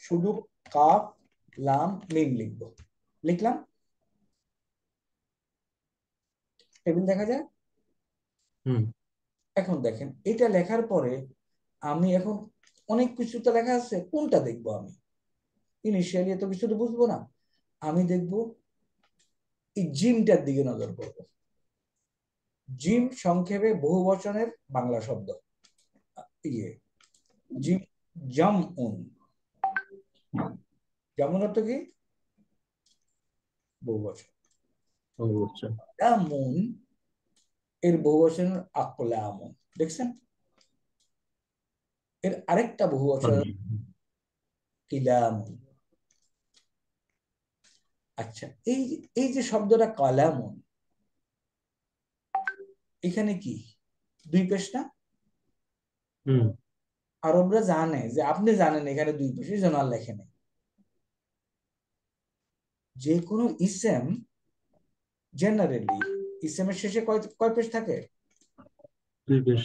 S1: শুধু কাফ লাম মিম লিখবো, লিখলাম, টেবিল দেখা যায়।
S4: হুম।
S1: এখন দেখেন এটা লেখার পরে আমি এখন অনেক কিছু তো লেখা আছে, কোনটা দেখবো আমি? ইনিশিয়ালি এত কিছু তো বুঝবো না, আমি দেখবো এই জিমটার দিকে নজর করবো। জিম সংক্ষেপে বহু বচনের বাংলা শব্দ, ইয়ে জিম, জাম উন, যেমন অর্থ কি? বহু বচন।
S4: আচ্ছা।
S1: আমুন এর বহু বচনের আকলামুন, দেখছেন? এর আরেকটা বহু বচন কিলামুন। আচ্ছা, এই এই যে শব্দটা কালামুন, এখানে কি দুই পেশ না?
S4: হুম।
S1: আরবরা জানে যে আপনি জানেন এখানে দুই পেশ, এই জন্য আর লেখে নেই। যে কোনো ইসেম জেনারেলি ইসেমের শেষে কয় কয় পেশ থাকে?
S4: দুই পেশ।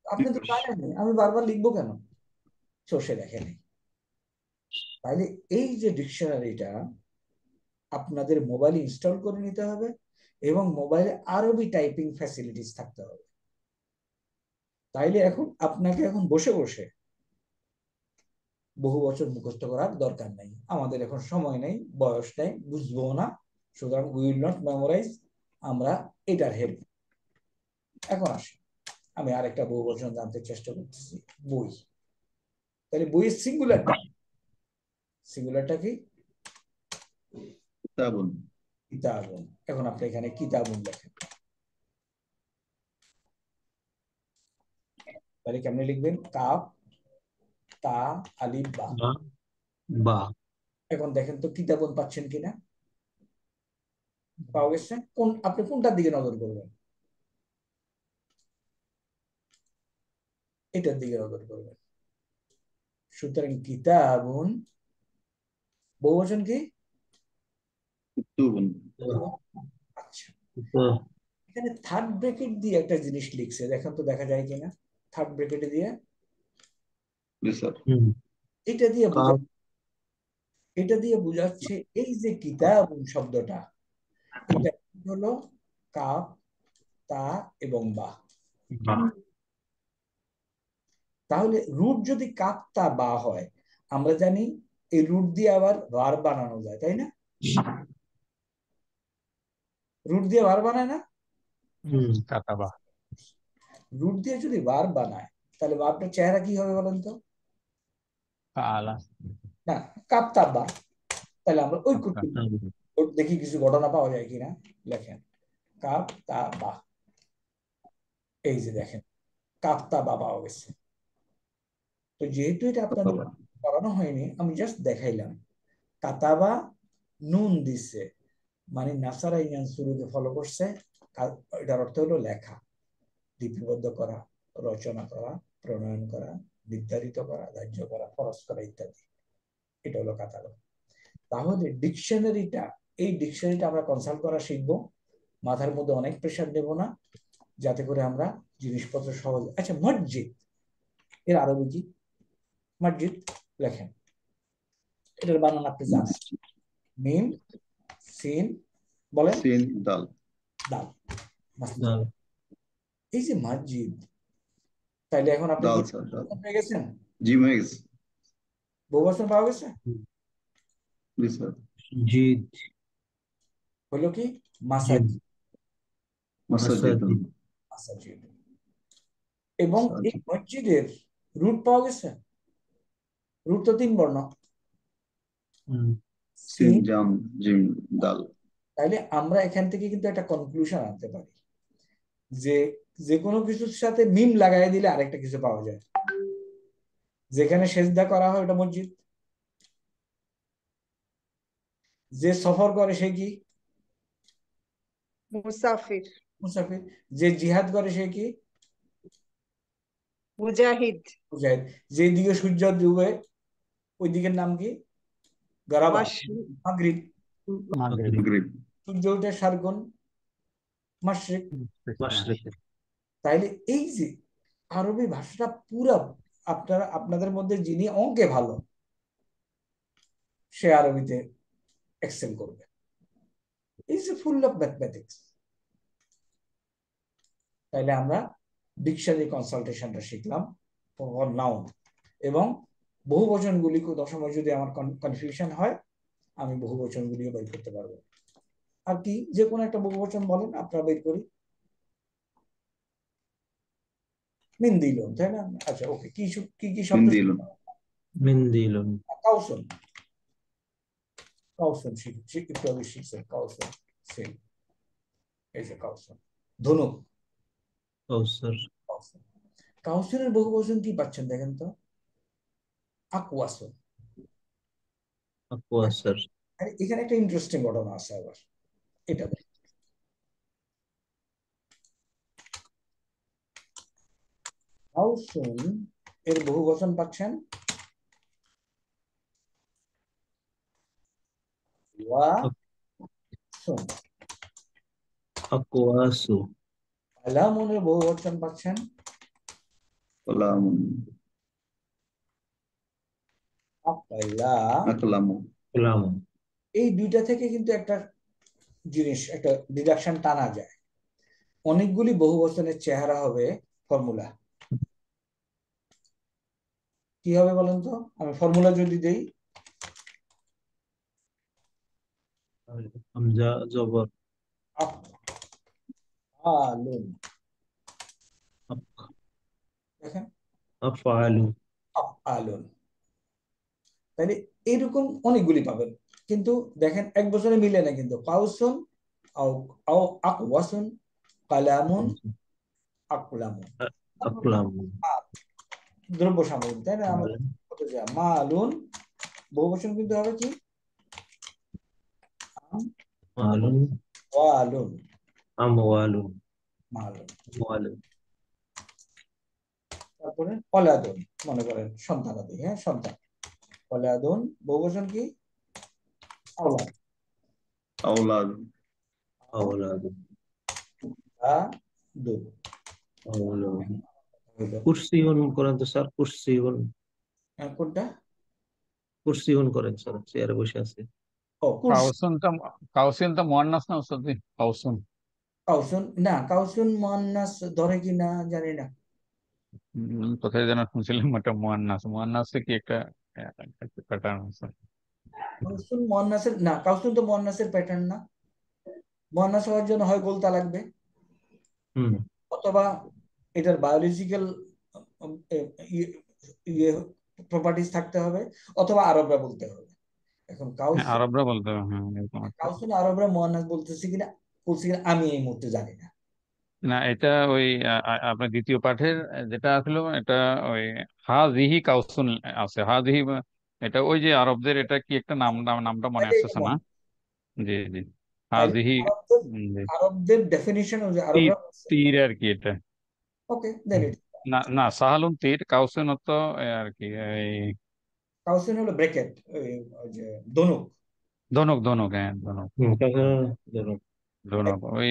S1: আপনি তো জানেন, আমি বারবার লিখবো কেন? সে লেখে নেই। তাইলে এই যে ডিকশনারিটা আপনাদের মোবাইলে ইনস্টল করে নিতে হবে, এবং মোবাইলে আরবি টাইপিং ফ্যাসিলিটিস থাকতে হবে। তাইলে এখন আপনাকে এখন বসে বসে বহু বছর মুখস্থ করার দরকার নাই, আমাদের এখন সময় নেই, বয়স নেই, বুঝবো না, সুতরাং উই উইল নট মেমোরাইজ, আমরা এটার হেল্প। এখন আসি, আমি আরেকটা বহু বচন জানতে চেষ্টা করতেছি, বই। তাহলে বইয়ের সিঙ্গুলারটা, সিঙ্গুলারটা কি?
S3: কিতাবুন।
S1: কিতাবুন। এখন আপনি এখানে কিতাবুন লেখেন, তাহলে কেমনে লিখবেন? কাফ তা আলিফ বা।
S4: বা বা।
S1: এখন দেখেন তো কিতাবুন পাচ্ছেন কিনা, পাওয়া গেছে? কোন আপনি কোনটার দিকে নজর করবেন? এটার দিকে নজর করবেন। সুতরাং কিতাবুন বহুবচন কি?
S3: কিতুবুন।
S1: আচ্ছা,
S4: তো
S1: এখানে থার্ড ব্র্যাকেট দিয়ে একটা জিনিস লিখছে, দেখেন তো দেখা যায় কিনা। থার্ড ব্র্যাকেটে দিয়ে
S3: জি স্যার।
S1: এটা দিয়ে বোঝা
S4: কাপ
S1: এটা দিয়ে বোঝাচ্ছে এই যে কিতাবুন শব্দটা, এটা হলো কাপ, তা এবং বা।
S4: বা।
S1: তাহলে রুট যদি কাপ, তা, বা হয়, আমরা জানি এই রুট দিয়ে আবার ভার্ব বানানো যায়, তাই না? রুট দিয়ে ভার্ব বানায় না?
S6: কাতাবা।
S1: রুট দিয়ে যদি ভার্ব বানায়, তাহলে ভার্বটার চেহারা কি হবে বলেন তো?
S6: ফাআলা।
S1: না, কাপ, তা, বা। তাহলে আমরা ওই
S6: আচ্ছা।
S1: দেখি কিছু ঘটনা পাওয়া যায় কিনা। লেখেন কাপ, তা, বা। এই যে দেখেন কাপ, তা, বা পাওয়া গেছে। তো যেহেতু এটা আপনাদের করানো হয়নি, আমি জাস্ট দেখাইলাম। কাতাবা নুন দিছে, মানে নাসারা ইনান শুরুতে ফলো করছে। এটার অর্থ হলো লেখা, লিপিবদ্ধ করা, রচনা করা, প্রণয়ন করা, নির্ধারিত করা, ধার্য করা, খরচ করা ইত্যাদি। এটা হলো কাতাবা। তাহলে এই ডিকশনারিটা আমরা কনসাল্ট করা শিখবো। মাথার মধ্যে অনেক প্রেশার দেব না, যাতে করে আমরা জিনিসপত্র সহজ। আচ্ছা, মসজিদ এর আরবি কি? মসজিদ লেখেন, এটার বানান আপনি জানেন। মিম, সিন, বলেন,
S3: সিন দাল।
S1: দাল, মাসজিদ। এই যে মসজিদ, তাইলে এখন আপনি
S3: দাল
S1: কি
S3: স্যার, দাল।
S1: পেয়ে গেছেন?
S3: জি হয়ে গেছে।
S1: বহুবচন পাওয়া গেছে?
S3: জি স্যার।
S4: জিদ
S1: হলো কি?
S4: জিদ
S1: মাসাজিদ।
S3: মাসাজিদুন।
S4: মাসাজিদ
S1: মাসাজিদ। এবং এই মসজিদের রুট পাওয়া গেছে। রুট তো 3 বর্ণ,
S3: সিন
S1: সিন।
S3: জাম জিম দাল।
S1: তাইলে আমরা এখান থেকে কিন্তু একটা কনক্লুশন আনতে পারি যে যে কোনো কিছুর সাথে মিম লাগাই দিলে আরেকটা কিছু পাওয়া যায়। যেখানে সেজদা করা হয় ওটা মসজিদ। যে সফর করে সে কি?
S7: মুসাফির।
S1: মুসাফির। যে জিহাদ করে সে কি?
S7: মুজাহিদ।
S1: মুজাহিদ। যে দিকে সূর্য ডুবে ওই দিকের নাম কি? গারাবা, মাগরিব।
S3: মাগরিব।
S1: সূর্য উঠে সার্গুন, মাশরিক।
S4: মাশরিক।
S1: তাইলে এই যে আরবি ভাষাটা পুরা, আপনাদের মধ্যে যিনি অঙ্কে ভালো, সে আরবিতে এক্সেল করবে। Is full of mathematics. তাইলে আমরা ডিকশনারি কনসালটেশনটা শিখলাম ফর নাউন, এবং বহুবচনগুলি সময় যদি আমার কনফিউশন হয়, আমি বহুবচনগুলিও বের করতে পারবো। আর কি যে কোনো একটা বহুবচন বলেন, আপনারা বের করি। মিন্দিলুন, তাই না? আচ্ছা, ওকে। কি কি শব্দ?
S3: মিন্দিলুন।
S4: মিন্দিলুন।
S1: কাউসুন। কাউসুন একটু আগে শিখছেন। কাউসুন, সেম। এই যে কাউসুন। ধনুক,
S4: কাউসার।
S1: কাউসুন। কাউসুনের বহুবচন কি পাচ্ছেন দেখেন তো? আকওয়াসুন।
S4: আকওয়াসার।
S1: আর এখানে একটা ইন্টারেস্টিং ঘটনা আছে আবার, এটা দেখেন। কাউসুন এর বহুবচন পাচ্ছেন ওয়াসুন।
S4: আকওয়াসু।
S1: কালামুনের বহুবচন পাচ্ছেন
S3: কালামুন। আকলামু।
S4: কালাম।
S1: এই দুইটা থেকে কিন্তু একটা জিনিস, একটা ডিডাকশন টানা যায়। অনেকগুলি বহুবচনের চেহারা হবে ফর্মুলা। কি হবে বলেন তো? আমি ফর্মুলা যদি দেই,
S4: হামজা জবর।
S1: আফআলুন। দেখেন,
S4: আফআলু।
S1: আফআলুন। তাহলে এইরকম অনেকগুলি পাবেন, কিন্তু দেখেন এক বছরে মিলে না কিন্তু। কাউসুন, আও আও আকওয়াসুন, কালামুন, আকলামুন।
S4: আকলাম।
S1: দ্রব্য সামগ্রী, তাই না? আমাদের মালুন বহুবচন কিন্তু হবে কি?
S4: মালুন।
S1: ওয়ালুন।
S4: আমওয়ালুন।
S1: মালুন।
S4: আমওয়ালুন।
S1: তারপরে অলাদুন, মনে করেন সন্তানাদি। হ্যাঁ, সন্তান। অলাদুন বহুবচন কি? আওলাদ।
S3: আওলাদ।
S4: আওলাদু।
S1: আদুন।
S4: আওলাদু।
S1: হইলো
S4: কুরসিউন করেন তো স্যার, কুরসিউন।
S1: কোনটা?
S4: কুরসিউন করেন স্যার, চেয়ারে বসে আছে।
S1: ও কুরসি।
S6: কাউসিন তো মুয়ান্নাস না উস্তাদ জি? কাউসুন।
S1: কাউসুন না, কাউসুন মুয়ান্নাস ধরে কিনা জানি না।
S6: কোথায় যেন শুনছিলাম একটা মুয়ান্নাস, মুয়ান্নাসে কি একটা প্যাটার্ন আছে।
S1: কাউসুন মুয়ান্নাসের না, কাউসুন তো মুয়ান্নাসের প্যাটার্ন না। মুয়ান্নাস হওয়ার জন্য হয় গোলতা লাগবে,
S4: হুম।
S1: অথবা এটার বায়োলজিক্যাল ইয়ে প্রপার্টিস থাকতে হবে, অথবা আরবরা বলতে হবে। এখন
S6: হ্যাঁ,
S1: কাউসুন,
S6: আরবরা বলতে হবে, হ্যাঁ এরকম একটা।
S1: কাউসুন আরবরা মুয়ান্নাস বলতেছে কিনা বলছে কিনা আমি এই মুহূর্তে জানি না।
S6: না, এটা ওই আপনার দ্বিতীয় পাঠের যেটা আসলো, এটা ওই হাজিহি কাউসুন আছে, হাজিহি এটা ওই যে আরবদের এটা কি একটা নামটা মনে
S1: তাইলে এটা
S6: আসতেছে না।
S1: মুয়ান্নাস।
S6: জি জি,
S1: তাইলে
S6: হাজিহি।
S1: আরবদের
S6: জি,
S1: আরবদের ডেফিনিশন অনুযায়ী
S6: তীর,
S1: আরবরা বলছে
S6: তীর আর কি এটা।
S1: ওকে দেন ইট।
S6: না না, সাহালুন তীর, কাউসুন তো আর কি এই
S1: কাউসিন হলো ব্র্যাকেট, ওই যে ধনুক।
S6: ধনুক, ধনুক, হ্যাঁ ধনুক।
S4: হুম, কাকা ধরো।
S6: ধনুক ওই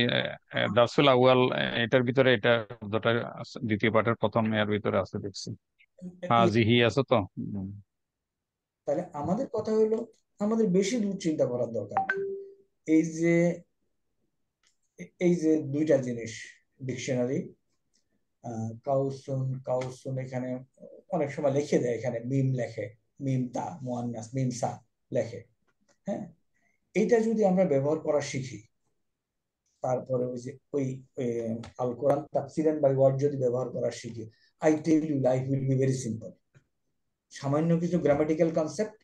S6: দারসুল আউয়াল, এটার ভিতরে এটা শব্দটা দ্বিতীয় পাঠের প্রথম এর ভিতরে আছে দেখছি, হাজিহি আছে তো।
S1: তাহলে আমাদের কথা হলো আমাদের বেশি দূর চিন্তা করার দরকার নেই। এই যে এই যে দুইটা জিনিস, ডিকশনারি, কাউসুন কাউসুন এখানে অনেক সময় লিখে দেয়, এখানে মিম লেখে, মিম তা মুয়ান্নাস, মিম সা লেখে। হ্যাঁ, এইটা যদি আমরা ব্যবহার করা শিখি, তারপরে ওই যে ওই আল কোরআন তাফসিরান বাই ওয়ার্ড যদি ব্যবহার করা শিখি, I tell you life will be very simple. সামান্য কিছু grammatical concept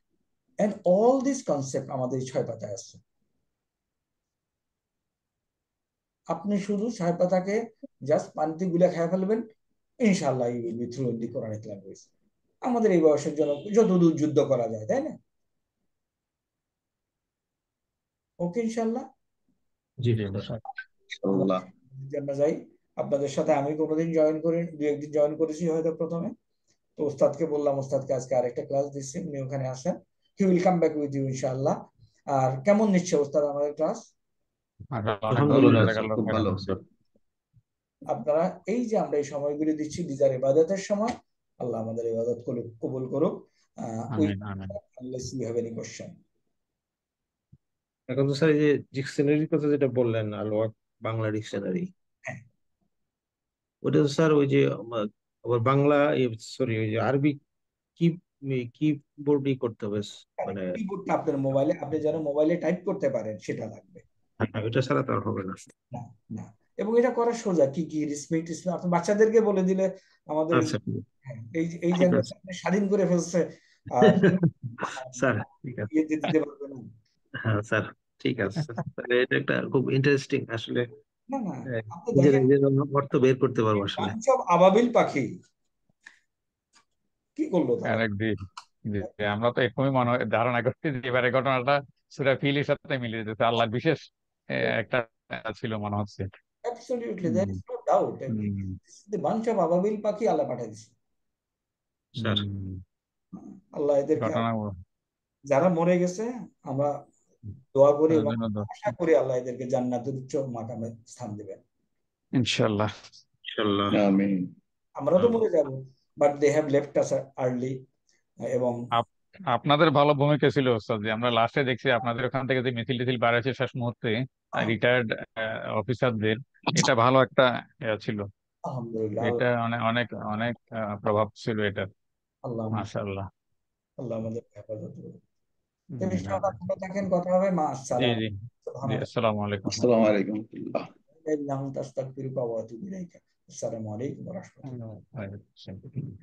S1: and all this concept আমাদের 6 পাতায় আছে। আপনি শুধু 6 পাতাকে জাস্ট পানিতে গুলে খেয়ে ফেলবেন, ইনশাআল্লাহ you will be through in the Quranic language. আমাদের এই বয়সের জন্য যতদূর যুদ্ধ করা যায়, তাই না? ওকে ইনশাআল্লাহ।
S4: জি
S6: জি
S4: স্যার।
S3: ইনশাআল্লাহ।
S1: আমরা যাই। আপনাদের সাথে আমি কোনোদিন জয়েন করি, 2-1 দিন জয়েন করেছি হয়তো প্রথমে। তো ওস্তাদকে বললাম, ওস্তাদকে আজকে আরেকটা ক্লাস দিচ্ছি, উনি ওখানে আসেন। He will come back with you ইনশাআল্লাহ। আর কেমন নিচ্ছে ওস্তাদ আমাদের ক্লাস?
S6: অনেক ভালো,
S3: আলহামদুলিল্লাহ স্যার,
S6: জাযাকাল্লাহু
S3: খুব
S6: খাইরান।
S3: ভালো স্যার।
S1: আপনারা এই যে আমরা এই সময়গুলি দিচ্ছি দিদার ইবাদতের সময়, আল্লাহ আমাদের ইবাদত কবুল করুক। উই
S6: আমিন আমিন।
S1: Unless you have any question.
S4: এখন তো স্যার এই যে ডিকশনারির কথা যেটা বললেন, আলোয়াক বাংলা ডিকশনারি,
S1: হ্যাঁ,
S4: ওটা তো স্যার ওই যে আবার বাংলা, সরি ওই যে আরবি কি কিবোর্ডই করতে হবে মানে?
S1: কিবোর্ডটা আপনার মোবাইলে, আপনি যেন মোবাইলে টাইপ করতে পারেন সেটা লাগবে।
S4: হ্যাঁ, ওটা ছাড়া তো আর হবে না।
S1: না, না। এবং এটা করা সোজা, কি কি রিসপেক্ট আপনি বাচ্চাদেরকে বলে দিলে আমাদের
S4: আচ্ছা,
S1: হ্যাঁ, এই
S4: ঠিক আছে
S1: জেনারেশন স্বাধীন করে ফেলছে। আর
S4: স্যার, ঠিক আছে।
S1: ইয়েতে দিতে পারবে না।
S4: হ্যাঁ স্যার, ঠিক আছে। তাহলে এটা একটা খুব ইন্টারেস্টিং আসলে।
S1: না, না,
S4: আহ,
S1: আপনি
S4: নিজের
S1: দেখেন
S4: নিজের অর্থ বের করতে পারবো আসলে।
S1: বাঞ্চ অফ আবাবিল পাখি কি করলো তারা?
S6: আরেক দিন আমরা তো এরকমই মনে হয় ধারণা করছি যে এবারে ঘটনাটা সূরা ফিলের সাথে মিলে যেতেছে, আল্লাহর বিশেষ একটা ছিল মনে হচ্ছে।
S1: Absolutely there
S6: hmm,
S1: is no doubt,
S6: hmm,
S1: the bunch of আবাবিল পাখি আল্লাহ পাঠিয়ে দিছে।
S4: স্যার,
S6: হুম।
S1: আল্লাহ এদেরকে,
S6: ঘটনা
S1: যারা মরে গেছে, আমরা দোয়া করি
S6: তাদের
S1: এবং
S6: জন্য
S1: আশা করি আল্লাহ এদেরকে জান্নাতের উচ্চ মাকামে স্থান দিবেন।
S6: ইনশাল্লাহ।
S4: ইনশাল্লাহ।
S3: আমিন।
S1: আমরা তো মরে যাব, but they have left us early. এবং
S6: আপ- আপনাদের ভালো ভূমিকা ছিল ওস্তাদ, যে আমরা লাস্টে দেখছি আপনাদের ওখান থেকে যে মিছিল টিছিল বার হয়েছে শেষ মুহূর্তে রিটায়ার্ড অফিসারদের, এটা ভালো একটা ছিল।
S1: আলহামদুলিল্লাহ,
S6: এটা অনেক অনেক অনেক প্রভাব ছিল এটা।
S1: আল্লাহ
S6: মাশাআল্লাহ।
S1: আল্লাহ আমাদের হেফাজত করুন। তো
S6: হুম,
S1: ইনশাআল্লাহ ভালো থাকেন, কথা হবে। মা
S6: জি
S1: আসসালাম।
S6: জি জি,
S1: সুবহানাল্লাহ।
S6: আসসালামু আলাইকুম।
S3: আসসালামু আলাইকুম।
S1: ইল্লাহু তাস্তাগফিরুকা ওয়া আতুবু ইলাইকা। আসসালামু আলাইকুম ওয়া রাহমাতুল্লাহ।
S6: ওয়ালাইকুম আসসালাম।